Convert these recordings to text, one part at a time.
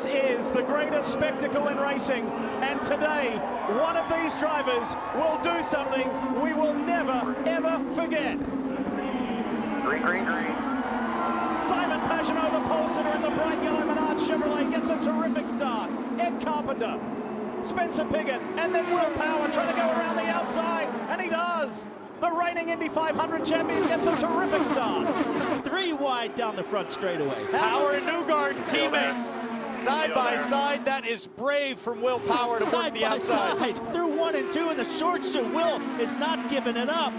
This is the greatest spectacle in racing, and today, one of these drivers will do something we will never, ever forget. Green, green, green. Simon Pagenaud, the pole sitter in the bright yellow Menard Chevrolet, gets a terrific start. Ed Carpenter, Spencer Pigot, and then Will Power trying to go around the outside, and he does. The reigning Indy 500 champion gets a terrific start. 3 wide down the front straightaway. Power and Newgarden teammates side by side. That is brave from Will Power to work the outside. Side through 1 and 2 in the short shoot. Will is not giving it up.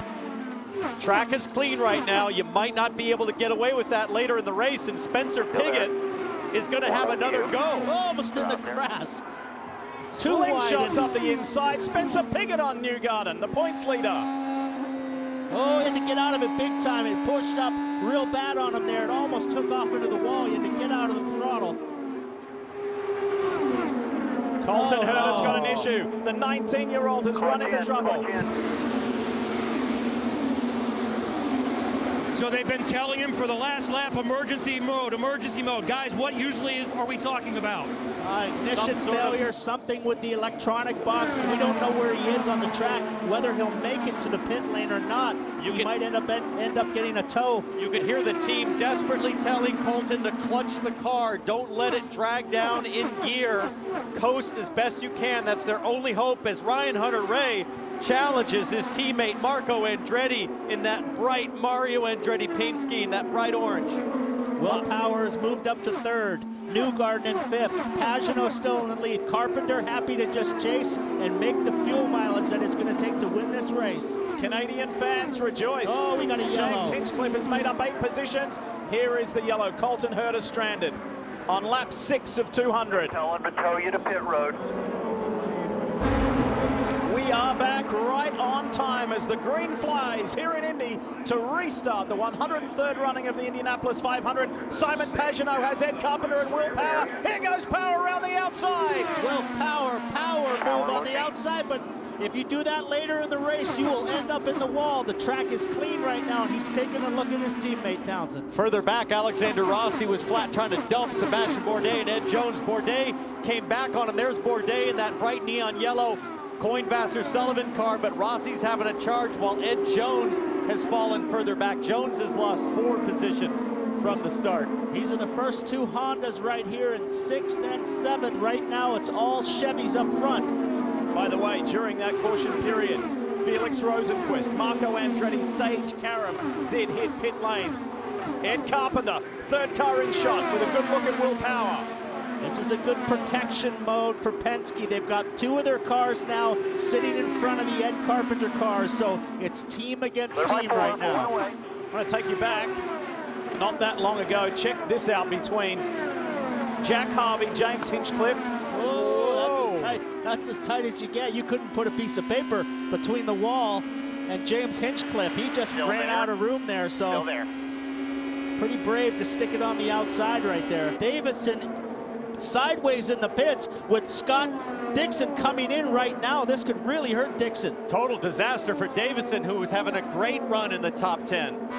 Track is clean right now. You might not be able to get away with that later in the race, and Spencer Pigot is going to have another go. Almost in the grass. Slingshots up the inside. Spencer Pigot on Newgarden, the points leader. Oh, he had to get out of it big time. It pushed up real bad on him there. It almost took off into the wall. He had to get out of the throttle. Colton Herta's got an issue. The 19-year-old has run into trouble. So they've been telling him for the last lap, emergency mode, emergency mode. Guys, what usually are we talking about? Ignition failure, something with the electronic box. We don't know where he is on the track, whether he'll make it to the pit lane or not. He might end up getting a tow. You can hear the team desperately telling Colton to clutch the car. Don't let it drag down in gear. Coast as best you can. That's their only hope as Ryan Hunter-Reay challenges his teammate Marco Andretti in that bright Mario Andretti paint scheme, that bright orange. Will Power has moved up to 3rd. Newgarden in 5th. Pagenaud still in the lead. Carpenter happy to just chase and make the fuel mileage that it's going to take to win this race. Canadian fans rejoice. Oh, we got a yellow. James Hinchcliffe has made up 8 positions. Here is the yellow. Colton Herta stranded on lap 6 of 200. Tell him to tow you to pit road. We are back right on time as the green flies here in Indy to restart the 103rd running of the Indianapolis 500. Simon Pagenaud has Ed Carpenter and Will Power. Here goes Power around the outside. Will Power move on the outside, but if you do that later in the race, you will end up in the wall. The track is clean right now, and he's taking a look at his teammate, Townsend. Further back, Alexander Rossi was flat trying to dump Sebastian Bourdais and Ed Jones. Bourdais came back on him. There's Bourdais in that bright neon yellow Coinvassar-Sullivan car, but Rossi's having a charge while Ed Jones has fallen further back. Jones has lost 4 positions from the start. These are the first 2 Hondas right here in 6th and 7th. Right now, it's all Chevys up front. By the way, during that caution period, Felix Rosenquist, Marco Andretti, Sage Karam did hit pit lane. Ed Carpenter, 3rd car in shot with a good look at Will Power. This is a good protection mode for Penske. They've got 2 of their cars now sitting in front of the Ed Carpenter cars, so it's team against team right now. I'm going to take you back not that long ago. Check this out between Jack Harvey, James Hinchcliffe. Oh, that's as tight as you get. You couldn't put a piece of paper between the wall and James Hinchcliffe. He just ran out of room there, so pretty brave to stick it on the outside right there. Davison sideways in the pits with Scott Dixon coming in right now. This could really hurt Dixon. Total disaster for Davison, who was having a great run in the top 10.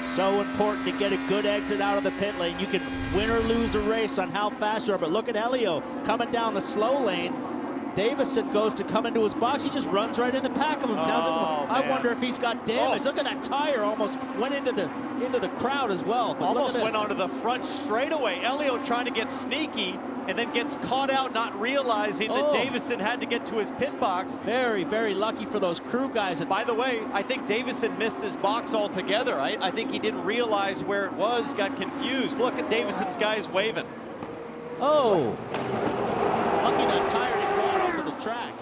So important to get a good exit out of the pit lane. You can win or lose a race on how fast you are, but look at Helio coming down the slow lane. Davison goes to come into his box. He just runs right in the back of him. I wonder if he's got damage. Look at that tire, almost went into the crowd as well. But almost went onto the front straightaway. Elio trying to get sneaky and then gets caught out, not realizing that Davison had to get to his pit box. Very, very lucky for those crew guys. And by the way, I think Davison missed his box altogether. I think he didn't realize where it was, got confused. Look at Davison's guys waving. Oh, lucky that tire didn't go off of the track.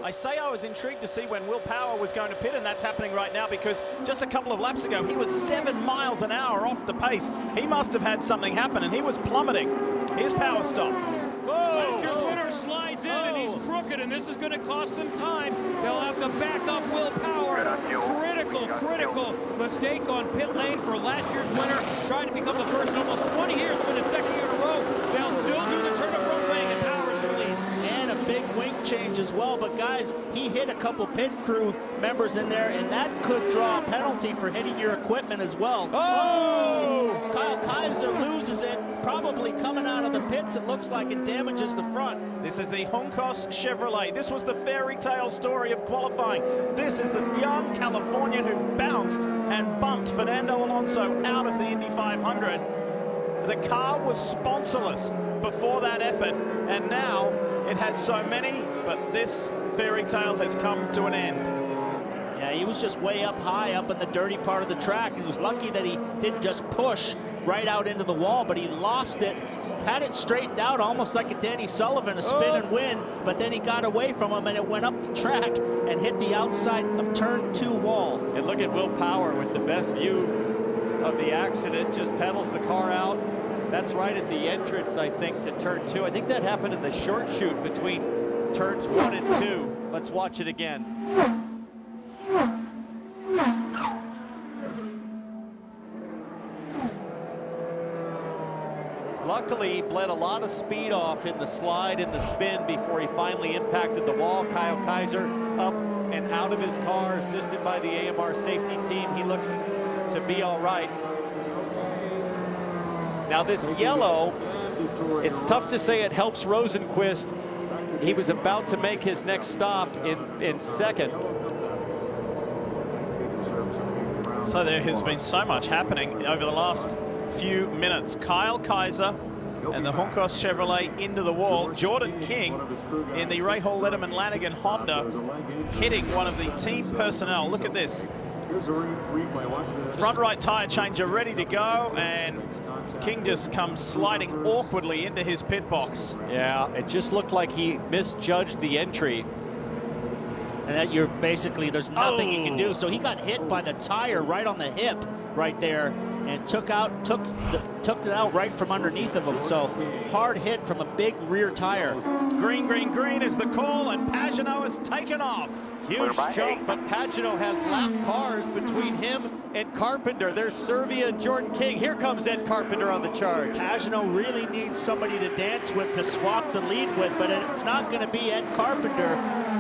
I say I was intrigued to see when Will Power was going to pit, and that's happening right now because just a couple of laps ago, he was 7 miles an hour off the pace. He must have had something happen, and he was plummeting. Here's Power stop. Last year's winner slides in, and he's crooked, and this is going to cost them time. They'll have to back up Will Power. Critical mistake on pit lane for last year's winner, trying to become the first in almost 20 years to win a 2nd year in a row. They'll still do the turn of road wing, and Power's released. And a big wing change as well, but guys, he hit a couple pit crew members in there, and that could draw a penalty for hitting your equipment as well. Oh! Kyle Kaiser loses it, probably coming out of the pits. It looks like it damages the front. This is the Juncos Chevrolet. This was the fairy tale story of qualifying. This is the young Californian who bounced and bumped Fernando Alonso out of the Indy 500. The car was sponsorless before that effort, and now it has so many, but this fairy tale has come to an end. Yeah, he was just way up high, up in the dirty part of the track. He was lucky that he didn't just push right out into the wall, but he lost it, had it straightened out almost like a Danny Sullivan, a spin and win, but then he got away from him and it went up the track and hit the outside of turn 2 wall. And look at Will Power with the best view of the accident, just pedals the car out. That's right at the entrance, I think, to turn 2. I think that happened in the short shoot between turns 1 and 2. Let's watch it again. Luckily, he bled a lot of speed off in the slide and the spin before he finally impacted the wall. Kyle Kaiser up and out of his car, assisted by the AMR safety team. He looks to be all right. Now this yellow, it's tough to say it helps Rosenqvist. He was about to make his next stop in second. So there has been so much happening over the last few minutes. Kyle Kaiser and the Juncos Chevrolet into the wall. Jordan King in the Rahal Letterman Lanigan Honda hitting one of the team personnel. Look at this. Front right tire changer ready to go, and King just comes sliding awkwardly into his pit box. Yeah, it just looked like he misjudged the entry. And that you're basically, there's nothing you can do. So he got hit by the tire right on the hip right there and took it out right from underneath of him. So hard hit from a big rear tire. Green, green, green is the call, and Pagenaud has taken off. Huge jump, but Pagenaud has lap cars between him and Carpenter. There's Servia and Jordan King. Here comes Ed Carpenter on the charge. Pagenaud really needs somebody to dance with, to swap the lead with, but it's not going to be Ed Carpenter.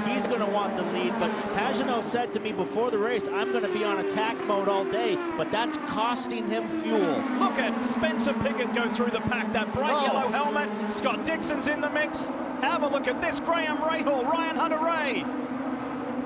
He's going to want the lead, but Pagenaud said to me before the race, I'm going to be on attack mode all day, but that's costing him fuel. Look at Spencer Pigot go through the pack, that bright yellow helmet. Scott Dixon's in the mix. Have a look at this, Graham Rahal, Ryan Hunter-Reay.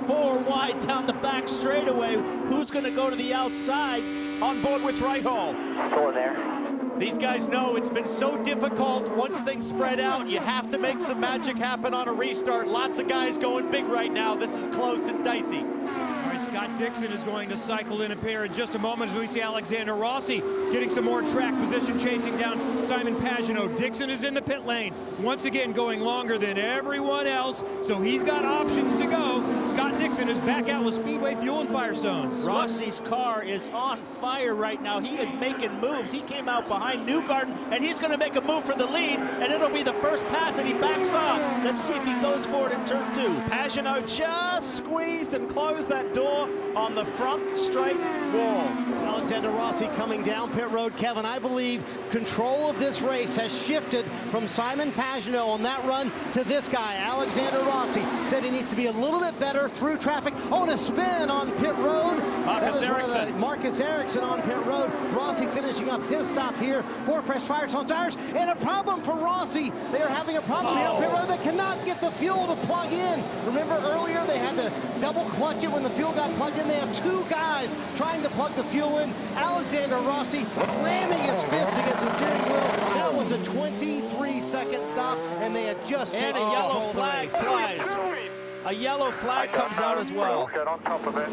4 wide down the back straightaway. Who's going to go to the outside? On board with Rahal. Still in there. These guys know it's been so difficult. Once things spread out, you have to make some magic happen on a restart. Lots of guys going big right now. This is close and dicey. All right, Scott Dixon is going to cycle in a pair in just a moment as we see Alexander Rossi getting some more track position, chasing down Simon Pagenaud. Dixon is in the pit lane, once again going longer than everyone else, so he's got options to go. Scott Dixon is back out with Speedway Fuel and Firestones. Rossi's car is on fire right now. He is making moves. He came out behind Newgarden, and he's going to make a move for the lead, and it'll be the first pass, and he backs off. Let's see if he goes for it in turn 2. Pagenaud just squeezed and closed that door on the front straight wall. Alexander Rossi coming down pit road. Kevin, I believe control of this race has shifted from Simon Pagenaud on that run to this guy, Alexander Rossi. Said he needs to be a little bit better through traffic. Oh, and a spin on pit road. Marcus Ericsson on pit road. Rossi finishing up his stop here for Fresh Firestone tires. And a problem for Rossi. They are having a problem here on pit road. They cannot get the fuel to plug in. Remember earlier they had to double clutch it when the fuel got plugged in. They have 2 guys trying to plug the fuel in. Alexander Rossi slamming his fist against the steering wheel. That was a 23-second stop, and they had just and a yellow flag flies. A yellow flag comes out as well. Get on top of it.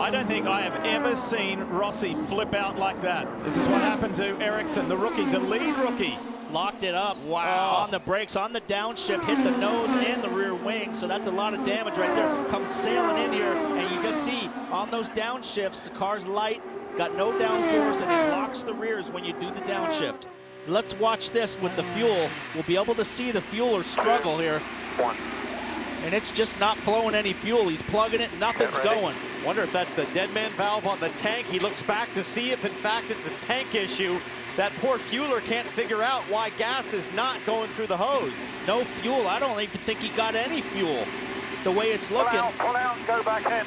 I don't think I have ever seen Rossi flip out like that. This is what happened to Ericsson, the rookie, the lead rookie. Locked it up. Wow. On the brakes, on the downshift, hit the nose and the rear wing, so that's a lot of damage right there. Comes sailing in here, and you just see on those downshifts, the car's light, got no downforce, and it locks the rears when you do the downshift. Let's watch this with the fuel. We'll be able to see the fueler struggle here. 1. And it's just not flowing any fuel. He's plugging it, nothing's going. Wonder if that's the dead man valve on the tank. He looks back to see if in fact it's a tank issue. That poor fueler can't figure out why gas is not going through the hose. No fuel. I don't even think he got any fuel the way it's looking. Pull out, go back in.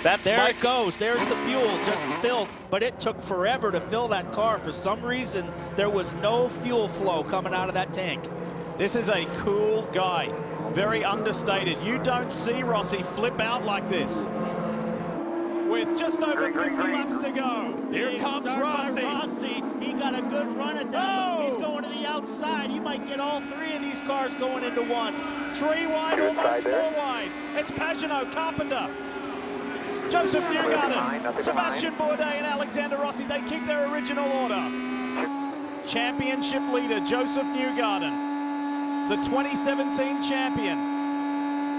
There it goes. There's the fuel just filled, but it took forever to fill that car. For some reason, there was no fuel flow coming out of that tank. This is a cool guy. Very understated. You don't see Rossi flip out like this. With just over 50 laps to go. Here comes Rossi. He got a good run at that. He's going to the outside. He might get all three of these cars going into one. 3 wide, almost 4 wide. It's Pagenaud, Carpenter, Joseph Newgarden, Sebastian Bourdais, and Alexander Rossi. They keep their original order. Championship leader, Joseph Newgarden, the 2017 champion.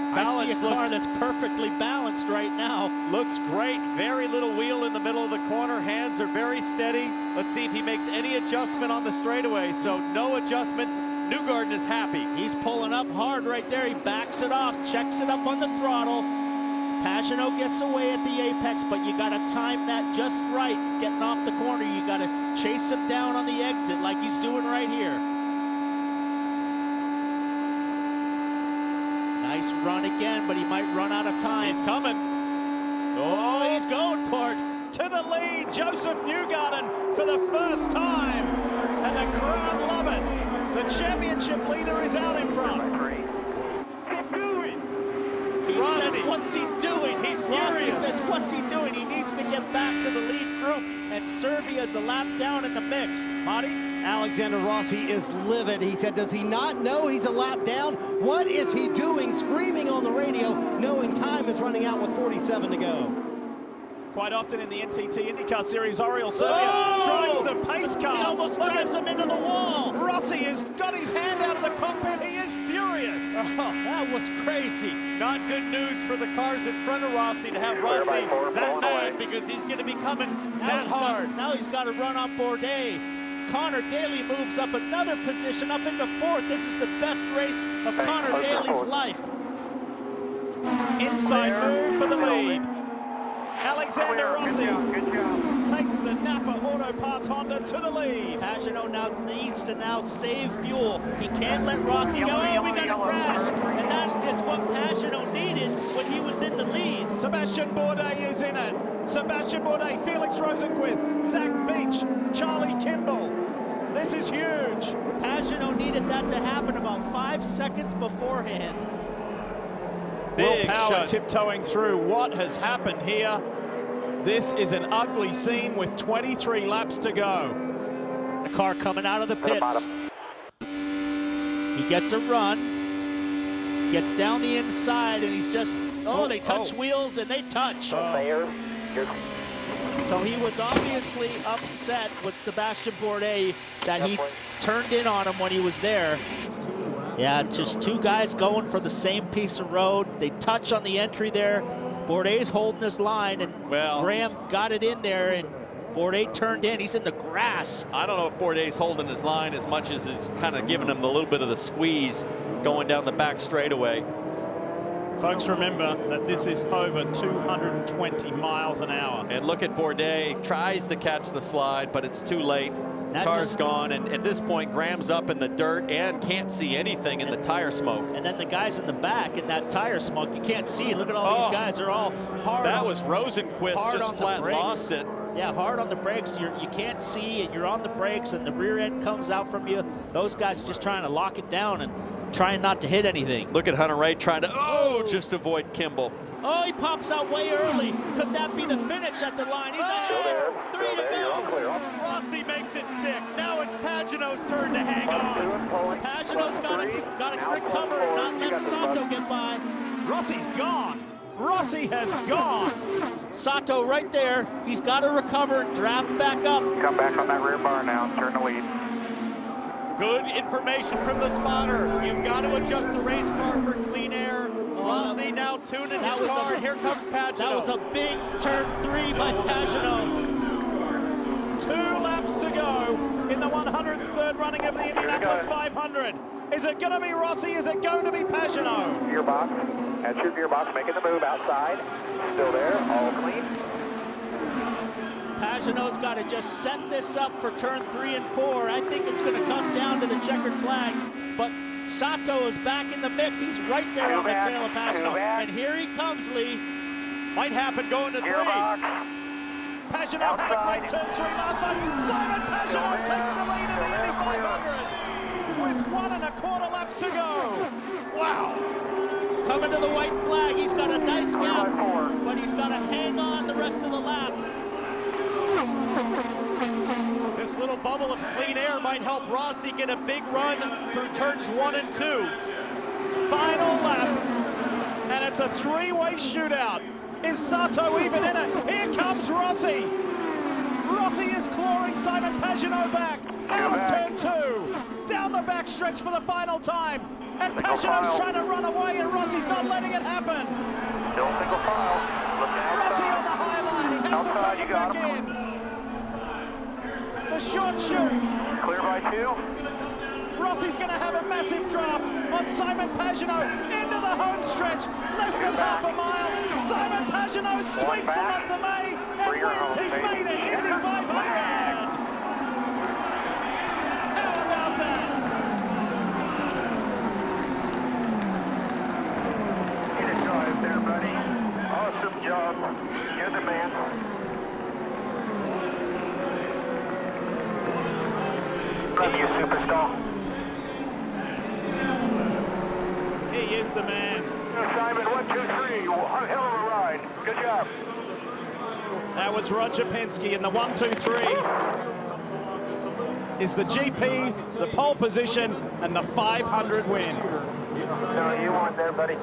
I see a car that's perfectly balanced right now. Looks great. Very little wheel in the middle of the corner. Hands are very steady. Let's see if he makes any adjustment on the straightaway. So no adjustments. Newgarden is happy. He's pulling up hard right there. He backs it off, checks it up on the throttle. Pagenaud gets away at the apex, but you got to time that just right. Getting off the corner, you got to chase him down on the exit like he's doing right here. Nice run again, but he might run out of time. He's coming. Oh, he's going for it. To the lead, Joseph Newgarden for the first time. And the crowd love it. The championship leader is out in front. He says, what's he doing? He's Rossi furious. says, what's he doing? He needs to get back to the lead group, and Servia's a lap down in the mix. Marty? Alexander Rossi is livid. He said, does he not know he's a lap down? What is he doing? Screaming on the radio, knowing time is running out with 47 to go. Quite often in the NTT IndyCar Series, Oriol Servia drives the pace car. He almost drives him into the wall. Rossi has got his hand out of the cockpit. He is furious. Oh, that was crazy. Not good news for the cars in front of Rossi to have Rossi that mad, because he's going to be coming that hard. Now he's got to run up Bourdais. Connor Daly moves up another position, up into 4th. This is the best race of Connor Daly's life. Inside move for the lead. Alexander Rossi takes the Napa Auto Parts Honda to the lead. Pagenaud now needs to save fuel. He can't let Rossi go. Oh, we got a crash. And that is what Pagenaud needed when he was in the lead. Sebastian Bourdais is in it. Sebastian Bourdais, Felix Rosenquist, Zach Veach, Charlie Kimball. This is huge. Pagenaud needed that to happen about 5 seconds beforehand. Will Power tiptoeing through. What has happened here? This is an ugly scene with 23 laps to go. The car coming out of the pits. He gets a run, gets down the inside, and he's just, they touch wheels and they touch. So he was obviously upset with Sebastian Bourdais that he turned in on him when he was there. Yeah, just two guys going for the same piece of road. They touch on the entry there. Bourdais holding his line, and Graham got it in there, and Bourdais turned in. He's in the grass. I don't know if Bourdais holding his line as much as is kind of giving him a little bit of the squeeze going down the back straightaway. Folks, remember that this is over 220 miles an hour. And look at Bourdais, tries to catch the slide, but it's too late. Car's gone, and at this point, Graham's up in the dirt and can't see anything in the tire smoke. And then the guys in the back in that tire smoke, you can't see. Look at all these guys. They're all hard. That was Rosenquist just flat lost it. Yeah, hard on the brakes. You can't see, and you're on the brakes, and the rear end comes out from you. Those guys are just trying to lock it down and trying not to hit anything. Look at Hunter Ray trying to, just avoid Kimball. Oh, he pops out way early. Could that be the finish at the line? He's ahead. 3 to go. Rossi makes it stick. Now it's Pagenaud's turn to hang on. Pagenaud's got to recover and not let Sato get by. Rossi's gone. Rossi has gone. Sato right there. He's got to recover and draft back up. Come back on that rear bar now. Turn the lead. Good information from the spotter. You've got to adjust the race car for clean air. Rossi now tuning his car, and here comes Pagenaud. That was a big turn 3 by Pagenaud. 2 laps to go in the 103rd running of the Indianapolis 500. Is it going to be Rossi? Is it going to be Pagenaud? Gearbox. That's your gearbox making the move outside. Still there, all clean. Pagenaud's got to just set this up for turn 3 and 4. I think it's going to come down to the checkered flag, but Sato is back in the mix. He's right there on the tail of Pagenaud. And here he comes, Lee. Might happen going to 3. Gearbox. Pagenaud had a great turn 3 last time. Simon Pagenaud takes the lead in the Indy 500 with 1.25 laps to go. Wow. Coming to the white flag. He's got a nice gap, but he's got to hang on the rest of the lap. This little bubble of clean air might help Rossi get a big run through turns 1 and 2. Final lap, and it's a 3-way shootout. Is Sato even in it? Here comes Rossi. Rossi is clawing Simon Pagenaud back out of turn 2. Down the back stretch for the final time. And Pagenaud's trying to run away, and Rossi's not letting it happen. Still single file. Rossi on the high line. He has to tuck it back in. The short shoot. Clear by 2. Rossi's going to have a massive draft on Simon Pagenaud into the home stretch. Less than half a mile. Simon Pagenaud sweeps the month of May and wins his maiden Indy 500. How about that? Good drive there, buddy. Awesome job. You're the man. Love you, superstar. He is the man. Simon, 1, 2, 3. One hell of a ride. Good job. That was Roger Penske, and the 1, 2, 3 is the GP, the pole position, and the 500 win. No, you weren't there, buddy.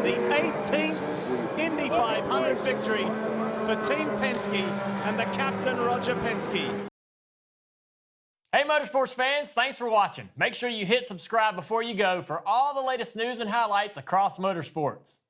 The 18th Indy 500 victory for Team Penske and the captain, Roger Penske. Hey Motorsports fans, thanks for watching. Make sure you hit subscribe before you go for all the latest news and highlights across motorsports.